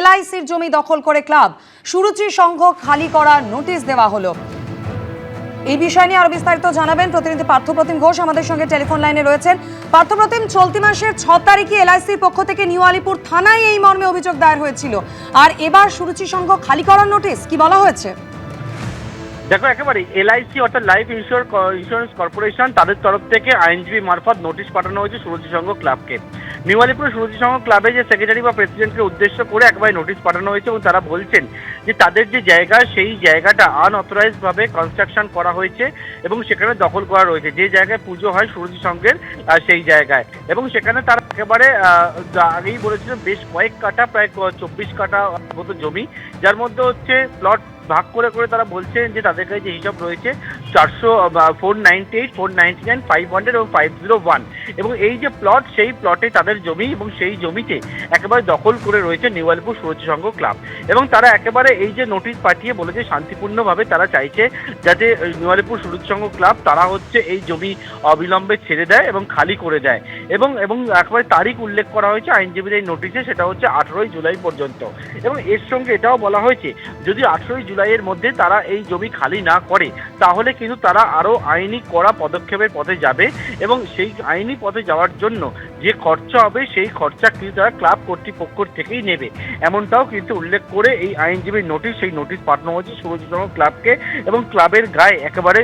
এলআইসির জমি দখল করে ক্লাব, সুরুচি সংঘ খালি করার নোটিশ দেওয়া হলো। এই বিষয় নিয়ে আরো বিস্তারিত জানাবেন প্রতিনিধি পার্থপ্রতিম ঘোষ আমাদের সঙ্গে টেলিফোন লাইনে রয়েছেন। পার্থপ্রতিম, চলতি মাসের 6 তারিখে এলআইসির পক্ষ থেকে নিউ আলিপুর থানায় এই মর্মে অভিযোগ দায়ের হয়েছিল, আর এবার সুরুচি সংঘ খালি করার নোটিশ, কি বলা হয়েছে? দেখো, একেবারে এলআইসি অর্থাৎ লাইফ ইন্স্যুরেন্স কর্পোরেশন তাদের তরফ থেকে আইনজীবী মারফত নোটিশ পাঠানো হয়েছে সুরুচি সংঘ ক্লাবকে। নিউ আলিপুর সুরুচি সংঘ ক্লাবে যে সেক্রেটারি বা প্রেসিডেন্টকে উদ্দেশ্য করে একেবারে নোটিশ পাঠানো হয়েছে এবং তারা বলছেন যে তাদের যে জায়গা সেই জায়গাটা আনঅথরাইজড ভাবে কনস্ট্রাকশন করা হয়েছে এবং সেখানে দখল করা রয়েছে, যে জায়গায় পুজো হয় সুরুচি সংঘের সেই জায়গায়। এবং সেখানে তারা একেবারে আগেই বলেছিলেন বেশ কয়েক কাঠা, প্রায় 24 কাঠা মতো জমি, যার মধ্যে হচ্ছে প্লট ভাগ করে করে তারা বলছেন যে তাদের কাছে যে হিসাব রয়েছে 498, 499, 500 এবং 501, এবং এই যে প্লট সেই প্লটে তাদের জমি এবং সেই জমিতে একেবারে দখল করে রয়েছে নিউ আলিপুর সুরুচি সংঘ ক্লাব। এবং তারা একেবারে এই যে নোটিশ পাঠিয়ে বলেছে শান্তিপূর্ণভাবে তারা চাইছে যাতে নিউ আলিপুর সুরুচি সংঘ ক্লাব তারা হচ্ছে এই জমি অবিলম্বে ছেড়ে দেয় এবং খালি করে দেয়। এবং একেবারে তারিখ উল্লেখ করা হয়েছে আইনজীবীদের এই নোটিশে, সেটা হচ্ছে 18ই জুলাই পর্যন্ত। এবং এর সঙ্গে এটাও বলা হয়েছে যদি 18ই জুলাইয়ের মধ্যে তারা এই জমি খালি না করে তাহলে কিন্তু তারা আরো আইনি কড়া পদক্ষেপের পথে যাবে এবং সেই আইনি পথে যাওয়ার জন্য যে খরচা হবে সেই খরচা কিন্তু তারা ক্লাব কর্তৃপক্ষ থেকেই নেবে, এমনটাও কিন্তু উল্লেখ করে এই আইনজীবীর নোটিশ, সেই নোটিশ পাঠানো হয়েছে সুরুচি সংঘ ক্লাবকে এবং ক্লাবের গায়ে একেবারে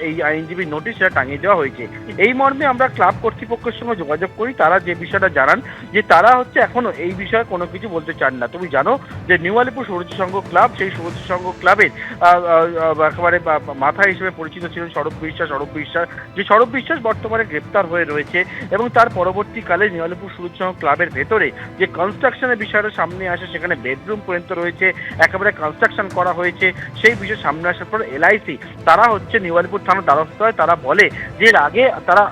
এই আইনজীবীর নোটিশ সেটা টাঙিয়ে দেওয়া হয়েছে। এই মর্মে আমরা ক্লাব কর্তৃপক্ষের সঙ্গে যোগাযোগ করি, তারা যে বিষয়টা জানান যে তারা হচ্ছে এখনো এই বিষয়ে কোনো কিছু বলতে চান না। তুমি জানো যে নিউ আলিপুর সুরুচি সংঘ ক্লাব, সেই সুরুচি সংঘ ক্লাবের একেবারে মাথা হিসেবে পরিচিত ছিলেন সৌরভ বিশ্বাস। যে সৌরভ বিশ্বাস বর্তমানে গ্রেপ্তার হয়ে রয়েছে এবং তার পরবর্তীকালে নিউ আলিপুর সুরুচি সংঘ ক্লাবের ভেতরে যে কনস্ট্রাকশনের বিষয়টা সামনে আসে, সেখানে বেডরুম পর্যন্ত রয়েছে, একেবারে কনস্ট্রাকশন করা হয়েছে, সেই বিষয় সামনে আসার পর এলআইসি তারা হচ্ছে নিউ আলিপুর থানার দ্বারস্থ হয়। তারা বলে যে এর আগে তারা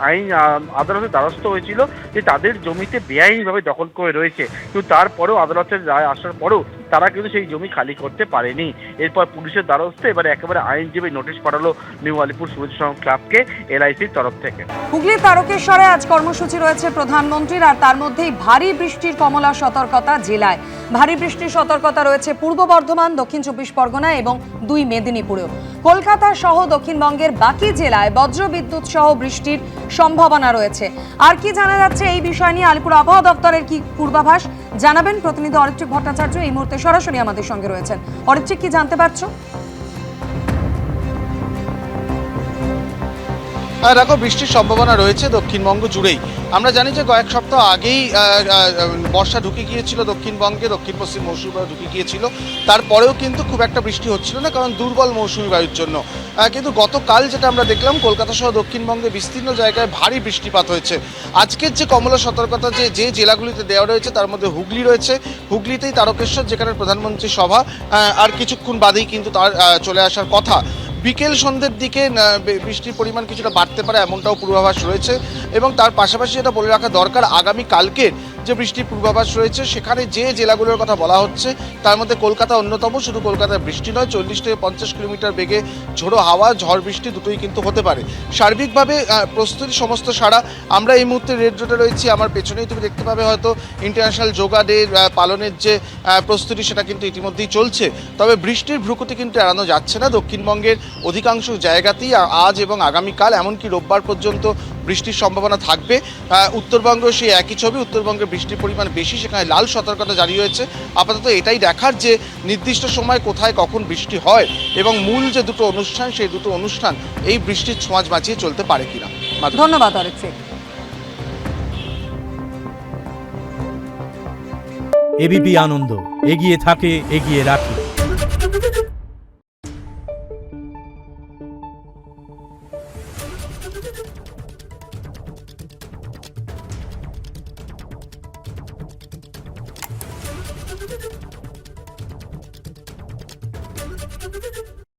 আদালতের দ্বারস্থ হয়েছিল যে তাদের জমিতে বেআইনিভাবে দখল করে রয়েছে, কিন্তু তারপরেও আদালতের রায় আসার পরেও তারা কিন্তু সেই জমি খালি করতে পারেনি। এরপর পুলিশের দ্বারস্থ এবারে একেবারে আইনজীবী নোটিশ পাঠালো নিউ আলিপুর সুরুচি সংঘ ক্লাবকে এলআইসির তরফ থেকে। হুগলির তারকেশ্বরে আজ কর্মসূচি রয়েছে প্রধানমন্ত্রীর, আর তার মধ্যেই ভারী বৃষ্টির কমলা সতর্কতা জেলায়। ভারী বৃষ্টির সতর্কতা রয়েছে পূর্ব বর্ধমান, দক্ষিণ 24 পরগনা এবং 2 মেদিনীপুরেও। কলকাতা সহ দক্ষিণবঙ্গের বাকি জেলায় বজ্রবিদ্যুৎ সহ বৃষ্টির সম্ভাবনা রয়েছে। আর কি জানা যাচ্ছে এই বিষয় নিয়ে আলিপুর আবহাওয়া দপ্তরের কি পূর্বাভাস জানাবেন প্রতিনিধি অরিত্রিক ভট্টাচার্য এই মুহূর্তে সরাসরি আমাদের সঙ্গে রয়েছেন। অরিত্রিক, কি জানতে পারছো? দেখো, বৃষ্টির সম্ভাবনা রয়েছে দক্ষিণবঙ্গ জুড়েই। আমরা জানি যে কয়েক সপ্তাহ আগেই বর্ষা ঢুকে গিয়েছিল দক্ষিণবঙ্গে, দক্ষিণ পশ্চিম মৌসুমী বায়ু ঢুকে গিয়েছিল, তারপরেও কিন্তু খুব একটা বৃষ্টি হচ্ছিল না কারণ দুর্বল মৌসুমী বায়ুর জন্য। কিন্তু গতকাল যেটা আমরা দেখলাম কলকাতা সহ দক্ষিণবঙ্গে বিস্তীর্ণ জায়গায় ভারী বৃষ্টিপাত হয়েছে। আজকের যে কমলা সতর্কতা যে জেলাগুলিতে দেওয়া রয়েছে তার মধ্যে হুগলি রয়েছে, হুগলিতেই তারকেশ্বর যেখানে প্রধানমন্ত্রীর সভা, আর কিছুক্ষণ বাদেই কিন্তু তার চলে আসার কথা। বিকেল সন্ধ্যের দিকে বৃষ্টির পরিমাণ কিছুটা বাড়তে পারে এমনটাও পূর্বাভাস রয়েছে। এবং তার পাশাপাশি যেটা বলে রাখা দরকার, আগামী কালকের যে বৃষ্টির পূর্বাভাস রয়েছে সেখানে যে জেলাগুলোর কথা বলা হচ্ছে তার মধ্যে কলকাতা অন্যতম। শুধু কলকাতায় বৃষ্টি নয়, 40 থেকে 50 কিলোমিটার বেগে ঝোড়ো হাওয়া, ঝড় বৃষ্টি দুটোই কিন্তু হতে পারে। সার্বিকভাবে প্রস্তুতি সমস্ত সারা। আমরা এই মুহূর্তে রেড রোডে রয়েছি, আমার পেছনেই তুমি দেখতে পাবে হয়তো ইন্টারন্যাশনাল যোগা ডে পালনের যে প্রস্তুতি সেটা কিন্তু ইতিমধ্যেই চলছে। তবে বৃষ্টির ভ্রুকুটি কিন্তু এড়ানো যাচ্ছে না। দক্ষিণবঙ্গের অধিকাংশ জায়গাতেই আজ এবং আগামীকাল এমনকি রোববার পর্যন্ত বৃষ্টির সম্ভাবনা থাকবে। উত্তরবঙ্গ সেই একই ছবি, উত্তরবঙ্গে বৃষ্টির পরিমাণ বেশি, সেখানে লাল সতর্কতা জারি হয়েছে। আপাতত এটাই দেখার যে নির্দিষ্ট সময় কোথায় কখন বৃষ্টি হয় এবং মূল যে দুটো অনুষ্ঠান সেই দুটো অনুষ্ঠান এই বৃষ্টির ছোঁয়াচ বাঁচিয়ে চলতে পারে কিনা। ধন্যবাদ অরিত্রিক। এবিপি আনন্দ, এগিয়ে থাকে, এগিয়ে রাখে। Thank you.